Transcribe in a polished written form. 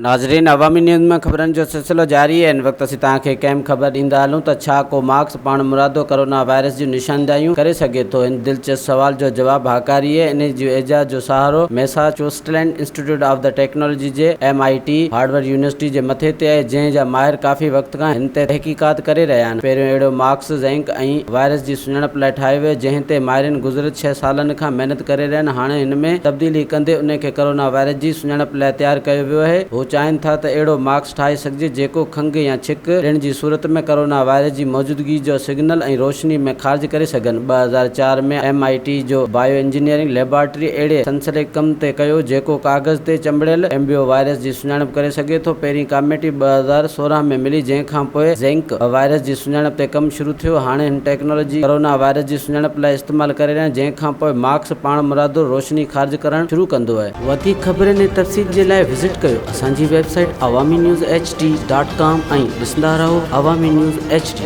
नाज़रीन, अवामी न्यूज़ में ख़बरनि जो सिलसिलो जारी है। इन वक़्तु असीं तव्हांखे कंहिं ख़बर ॾींदा हलूं त छा को मास्क पाण मुरादो कोरोना वायरस जी निशानदायूं करे सघे थो। इन दिलचस्प सवाल जो जवाब हाकारी है। इन जी एजाज़ जो सहारो Massachusetts Institute of the Technology जे MIT हार्वर्ड यूनिवर्सिटी जे मथे ते आहे, जंहिं जा माहिर काफ़ी वक़्त खां हिन ते तहक़ीक़ात करे रहिया आहिनि। पहिरियों अहिड़ो मास्क ज़िंक ऐं वायरस जी सुञाणप लाइ ठाहियो वियो, जंहिं ते माहिरनि गुज़िरियल 6 सालनि खां महिनत करे रहिया आहिनि। हाणे हिन में तब्दीली कंदे उन खे कोरोना वायरस जी सुञाणप लाइ तयारु कयो वियो आहे। हू चाहिनि था त अहिड़ो मास्क ठाहे सघिजे जेको खंघि या छिक ॾियण जी सूरत में कोरोना वायरस जी मौजूदगी जो सिग्नल ऐं रोशनी में ख़ारिज करे सघनि। 2004 में MIT जो बायो इंजीनियरिंग लेबोरेटरी अहिड़े संसलेख कम ते कयो जेको कागज़ ते चंबड़ियल एम्बियो वायरस जी सुञाणप करे सघे थो। पहिरीं कमेटी 2016 में मिली, जंहिं खां पोइ ज़िंक वायरस जी सुञाणप ते कमु शुरू थियो। हाणे हिन टेक्नोलॉजी कोरोना वायरस जी सुञाणप लाइ इस्तेमालु करे रहिया आहिनि, जंहिं खां पोइ मास्क पाण मुरादो रोशनी ख़ारिज करणु शुरू कंदो आहे। वधीक ख़बरनि ऐं तफ़सील जे लाइ विज़िट कयो असांजी वेबसाइट awamiNewsHD.com ऐं ॾिसंदा रहो अवामी न्यूज़ HD।